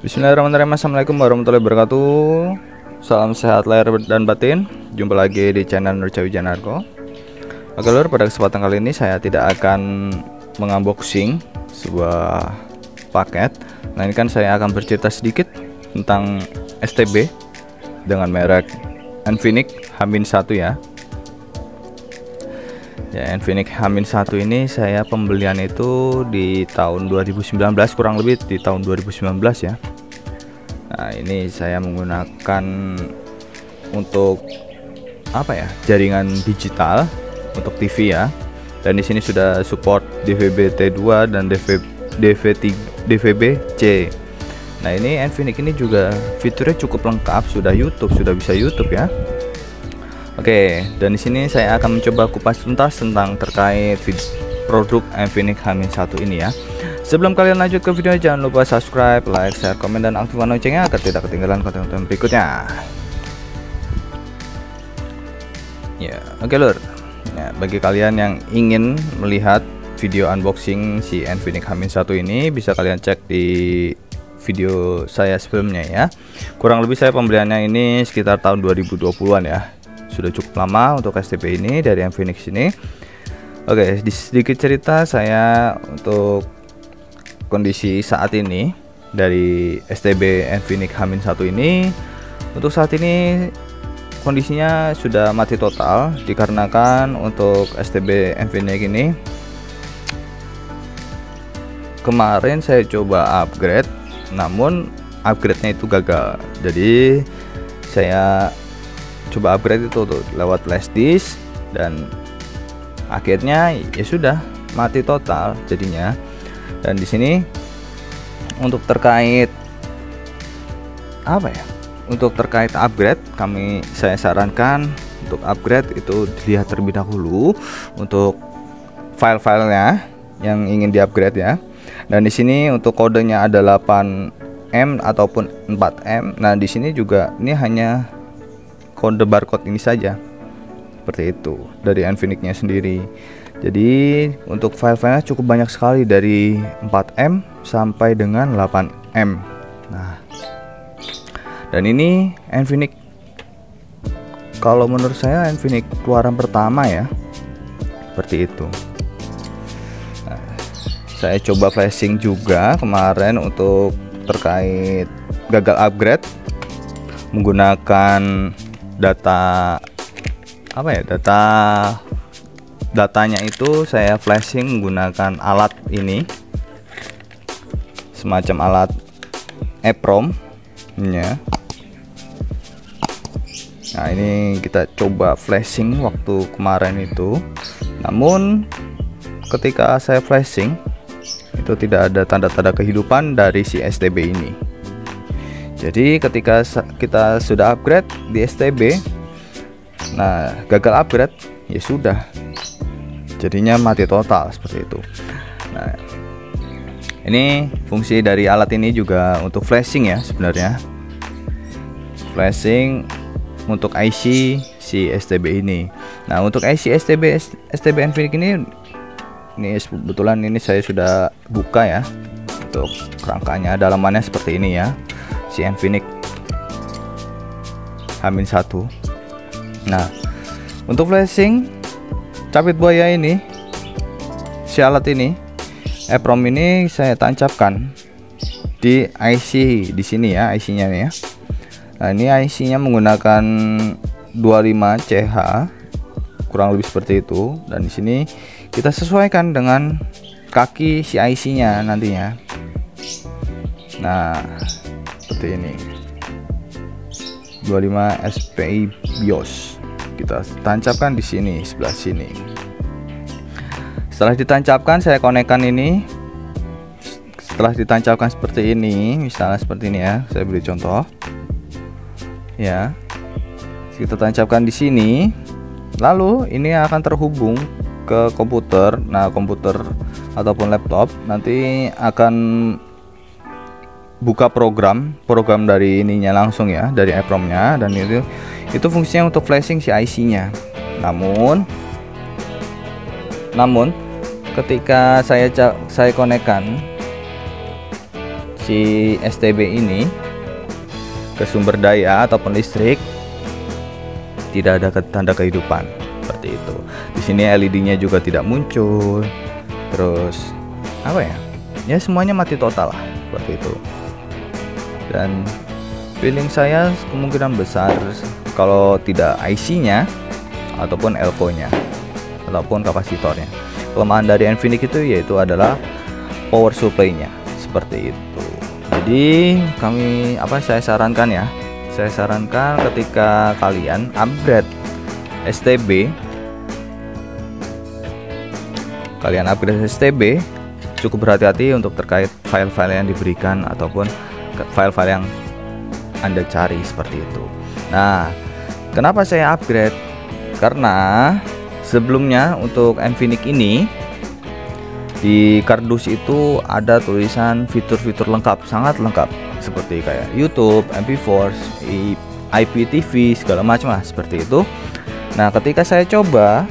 Bismillahirrahmanirrahim. Assalamualaikum warahmatullahi wabarakatuh. Salam sehat lahir dan batin. Jumpa lagi di channel Nurcawi Janarko. Oke lur, pada kesempatan kali ini saya tidak akan mengunboxing sebuah paket. Nah, ini kan saya akan bercerita sedikit tentang STB dengan merek Infinix H-1 ya. Ya, Infinix H-1 ini saya pembelian itu di tahun 2019, kurang lebih di tahun 2019 ya. Nah, ini saya menggunakan untuk apa ya? Jaringan digital untuk TV ya. Dan di sini sudah support DVB-T2 dan DVB-C. Nah, ini Infinix ini juga fiturnya cukup lengkap, sudah bisa YouTube ya. Oke, dan di sini saya akan mencoba kupas tuntas tentang terkait produk Infinix H-1 ini ya. Sebelum kalian lanjut ke video, jangan lupa subscribe, like, share, komen, dan aktifkan loncengnya agar tidak ketinggalan konten-konten berikutnya. Ya, oke lur. Ya, bagi kalian yang ingin melihat video unboxing si Infinix H-1 ini, bisa kalian cek di video saya sebelumnya ya. Kurang lebih saya pembeliannya ini sekitar tahun 2020-an ya. Sudah cukup lama untuk STB ini dari Infinix ini. Oke, sedikit cerita saya untuk kondisi saat ini dari STB Infinix H-1 ini. Untuk saat ini kondisinya sudah mati total dikarenakan untuk STB Infinix ini kemarin saya coba upgrade, namun upgrade-nya itu gagal. Jadi saya coba upgrade itu tuh lewat flash disk dan akhirnya ya sudah mati total jadinya. Dan di sini untuk terkait apa ya? Untuk terkait upgrade, saya sarankan untuk upgrade itu dilihat terlebih dahulu untuk file-filenya yang ingin di-upgrade ya. Dan di sini untuk kodenya ada 8M ataupun 4M. Nah, di sini juga ini hanya kode barcode ini saja, seperti itu dari Infinix-nya sendiri. Jadi untuk file-filenya cukup banyak sekali dari 4M sampai dengan 8M. Nah, dan ini Infinix, kalau menurut saya Infinix keluaran pertama ya, seperti itu. Nah, saya coba flashing juga kemarin untuk terkait gagal upgrade menggunakan data apa ya, datanya itu saya flashing menggunakan alat ini, semacam alat EEPROM ya. Nah, ini kita coba flashing waktu kemarin itu, namun ketika saya flashing itu tidak ada tanda-tanda kehidupan dari si STB ini. Jadi ketika kita sudah upgrade di STB, nah gagal upgrade ya sudah, jadinya mati total seperti itu. Nah, ini fungsi dari alat ini juga untuk flashing ya sebenarnya, flashing untuk IC si STB ini. Nah, untuk IC STB Infinix ini kebetulan ini saya sudah buka ya. Untuk kerangkanya, dalamannya seperti ini ya, si Infinix H-1. Nah, untuk flashing capit buaya ini, si alat ini EEPROM ini saya tancapkan di IC di sini ya, IC-nya nih ya. Nah, ini IC-nya menggunakan 25CH, kurang lebih seperti itu. Dan di sini kita sesuaikan dengan kaki si IC-nya nantinya. Nah, seperti ini 25 SPI BIOS kita tancapkan di sini, sebelah sini. Setelah ditancapkan, saya konekkan ini. Setelah ditancapkan seperti ini, misalnya seperti ini ya, saya beri contoh ya, kita tancapkan di sini, lalu ini akan terhubung ke komputer. Nah, komputer ataupun laptop nanti akan buka program dari ininya langsung ya, dari EEPROM-nya, dan itu fungsinya untuk flashing si IC-nya. Namun ketika saya konekkan si STB ini ke sumber daya ataupun listrik, tidak ada tanda kehidupan seperti itu. Di sini LED-nya juga tidak muncul. Terus apa ya? Ya semuanya mati total lah seperti itu. Dan feeling saya kemungkinan besar kalau tidak IC-nya ataupun elko-nya ataupun kapasitornya. Kelemahan dari Nfinix itu yaitu adalah power supply-nya seperti itu. Jadi saya sarankan ya, saya sarankan ketika kalian upgrade STB, cukup berhati-hati untuk terkait file-file yang diberikan ataupun file-file yang Anda cari seperti itu. Nah, kenapa saya upgrade? Karena sebelumnya untuk Nfinix ini di kardus itu ada tulisan fitur-fitur lengkap, sangat lengkap, seperti kayak YouTube, MP4, IPTV, segala macam lah seperti itu. Nah, ketika saya coba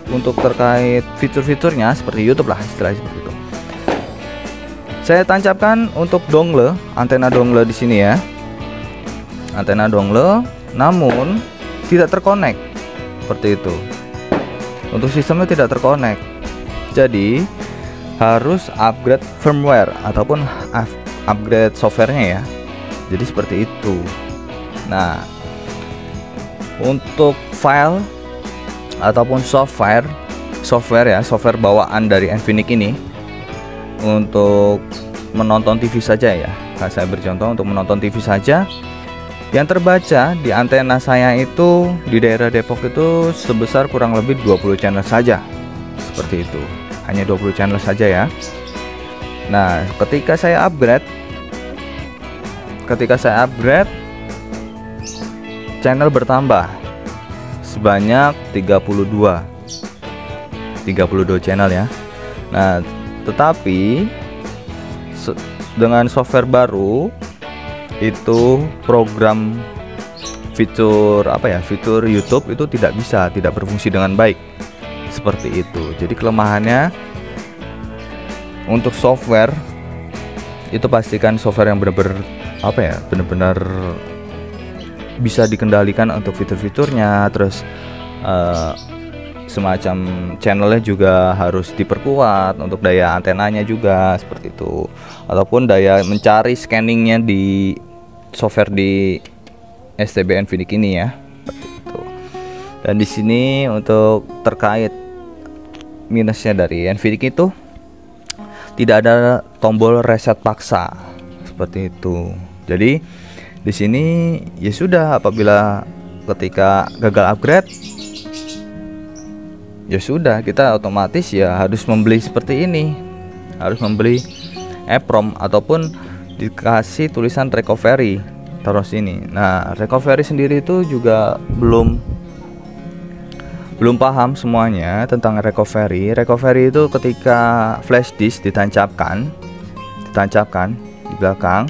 untuk terkait fitur-fiturnya seperti YouTube lah istilahnya seperti itu, saya tancapkan untuk dongle, antena dongle di sini ya, antena dongle, namun tidak terkonek seperti itu. Untuk sistemnya tidak terkonek, jadi harus upgrade firmware ataupun upgrade softwarenya ya. Jadi seperti itu. Nah, untuk file ataupun software bawaan dari Nfinix ini untuk menonton TV saja ya. Nah, saya bercontoh untuk menonton TV saja. Yang terbaca di antena saya itu di daerah Depok itu sebesar kurang lebih 20 channel saja. Seperti itu. Hanya 20 channel saja ya. Nah, ketika saya upgrade channel bertambah sebanyak 32 channel ya. Nah, tetapi dengan software baru itu program fitur YouTube itu tidak berfungsi dengan baik seperti itu. Jadi kelemahannya untuk software itu pastikan software yang benar-benar bisa dikendalikan untuk fitur-fiturnya. Terus semacam channelnya juga harus diperkuat untuk daya antenanya juga seperti itu, ataupun daya mencari scanningnya di software di STB Nfinix ini ya seperti itu. Dan di sini untuk terkait minusnya dari Nfinix itu tidak ada tombol reset paksa seperti itu. Jadi di sini ya sudah, apabila ketika gagal upgrade ya sudah, kita otomatis ya harus membeli seperti ini, harus membeli EEPROM ataupun dikasih tulisan recovery taruh sini. Nah, recovery sendiri itu juga belum paham semuanya tentang recovery. Recovery itu ketika flash disk ditancapkan di belakang,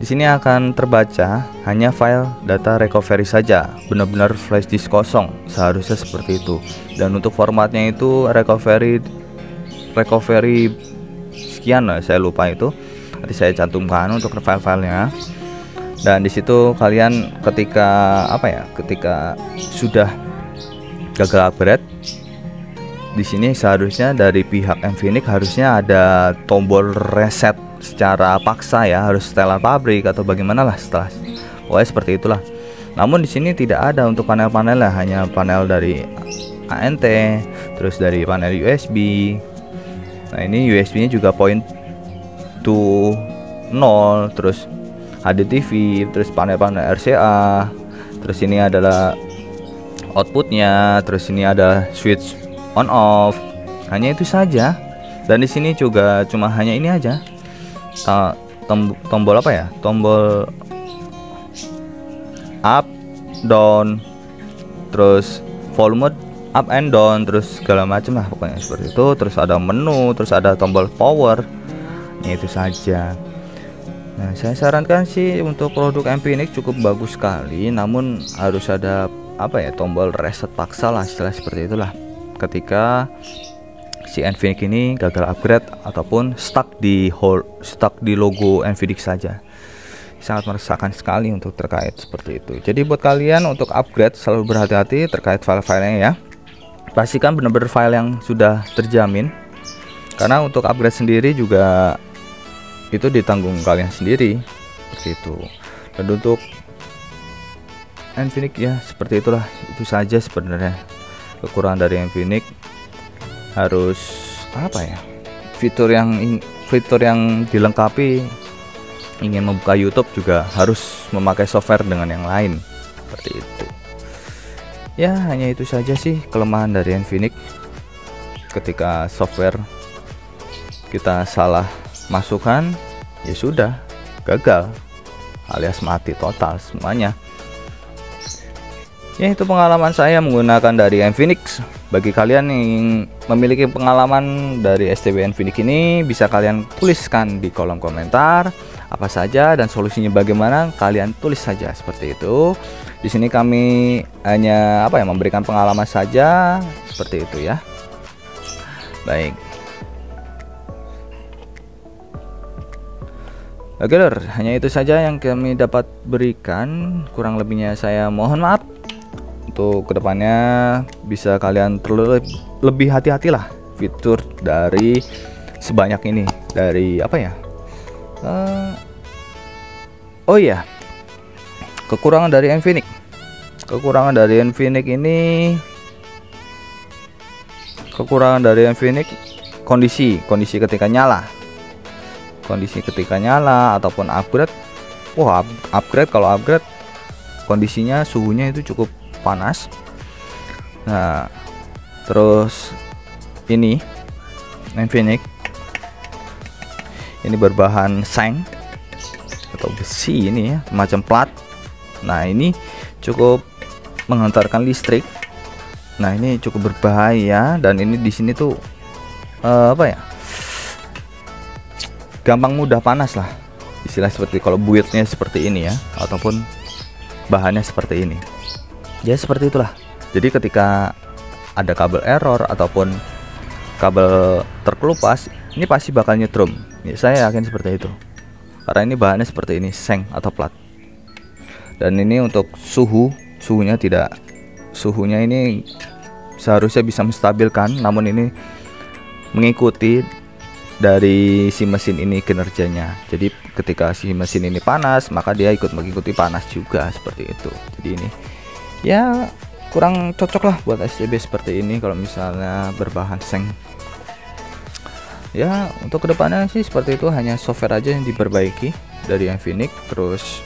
di sini akan terbaca hanya file data recovery saja, benar-benar flash disk kosong, seharusnya seperti itu. Dan untuk formatnya itu recovery sekian lah, saya lupa itu. Nanti saya cantumkan untuk file-filenya. Dan di situ kalian ketika sudah gagal upgrade, di sini seharusnya dari pihak Nfinix harusnya ada tombol reset secara paksa ya, harus setelan pabrik atau bagaimana lah, setelah pokoknya seperti itulah. Namun di sini tidak ada untuk panel-panelnya, hanya panel dari ANT, terus dari panel USB. Nah, ini USB-nya juga point to 0, terus HDTV, terus panel-panel RCA, terus ini adalah outputnya, terus ini ada switch on off. Hanya itu saja. Dan di sini juga cuma hanya ini aja, tombol tombol up down, terus volume up and down, terus segala macam lah pokoknya seperti itu. Terus ada menu, terus ada tombol power. Itu saja. Nah, saya sarankan sih untuk produk Nfinix cukup bagus sekali, namun harus ada tombol reset paksa lah, istilah seperti itulah. Ketika si Infinix ini gagal upgrade ataupun stuck di logo Infinix saja. Sangat meresahkan sekali untuk terkait seperti itu. Jadi buat kalian untuk upgrade selalu berhati-hati terkait file-filenya ya. Pastikan benar-benar file yang sudah terjamin, karena untuk upgrade sendiri juga itu ditanggung kalian sendiri seperti itu. Dan untuk Infinix ya seperti itulah, itu saja sebenarnya kekurangan dari Infinix. Harus apa ya, fitur yang dilengkapi. Ingin membuka YouTube juga harus memakai software dengan yang lain seperti itu ya. Hanya itu saja sih kelemahan dari Infinix. Ketika software kita salah masukkan, ya sudah gagal alias mati total semuanya ya. Itu pengalaman saya menggunakan dari Infinix. Bagi kalian yang memiliki pengalaman dari STB Infinix ini, bisa kalian tuliskan di kolom komentar apa saja dan solusinya bagaimana, kalian tulis saja seperti itu. Di sini kami hanya memberikan pengalaman saja seperti itu ya. Baik. Oke lor, hanya itu saja yang kami dapat berikan. Kurang lebihnya saya mohon maaf. Untuk kedepannya bisa kalian lebih hati-hatilah fitur dari sebanyak ini. Dari oh iya, kekurangan dari Infinix. Kekurangan dari Infinix kondisi ketika nyala. Kondisi ketika nyala ataupun upgrade. Wah, kalau upgrade kondisinya suhunya itu cukup panas. Nah, terus ini Infinix ini berbahan seng atau besi ini ya, semacam plat. Nah, ini cukup menghantarkan listrik. Nah, ini cukup berbahaya, dan ini di sini tuh gampang mudah panas lah, istilah seperti kalau build-nya seperti ini ya, ataupun bahannya seperti ini ya, seperti itulah. Jadi ketika ada kabel error ataupun kabel terkelupas, ini pasti bakal nyetrum ya, saya yakin seperti itu, karena ini bahannya seperti ini, seng atau plat. Dan ini untuk suhunya ini seharusnya bisa menstabilkan, namun ini mengikuti dari si mesin ini kinerjanya. Jadi ketika si mesin ini panas, maka dia ikut mengikuti panas juga seperti itu. Jadi ini ya kurang cocok lah buat STB seperti ini kalau misalnya berbahan seng ya. Untuk kedepannya sih seperti itu, hanya software aja yang diperbaiki dari Infinix. Terus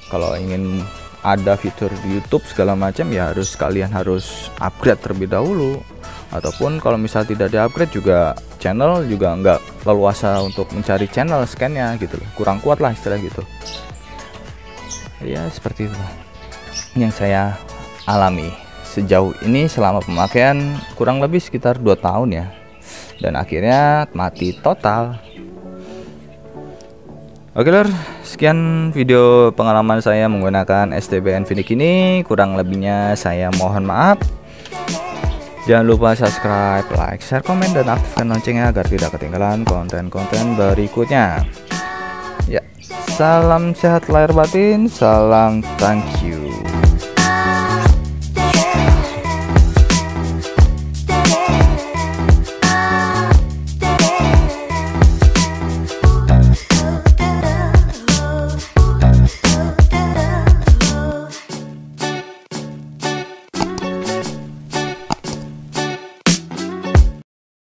kalau ingin ada fitur di YouTube segala macam ya kalian harus upgrade terlebih dahulu, ataupun kalau misal tidak di upgrade juga channel juga nggak leluasa untuk mencari channel scan-nya gitu loh, kurang kuat lah istilah gitu ya. Seperti itu yang saya alami sejauh ini selama pemakaian kurang lebih sekitar 2 tahun ya, dan akhirnya mati total. Oke lor, sekian video pengalaman saya menggunakan STB Infinix ini. Kurang lebihnya saya mohon maaf. Jangan lupa subscribe, like, share, komen, dan aktifkan loncengnya agar tidak ketinggalan konten-konten berikutnya ya. Salam sehat lahir batin, salam thank you.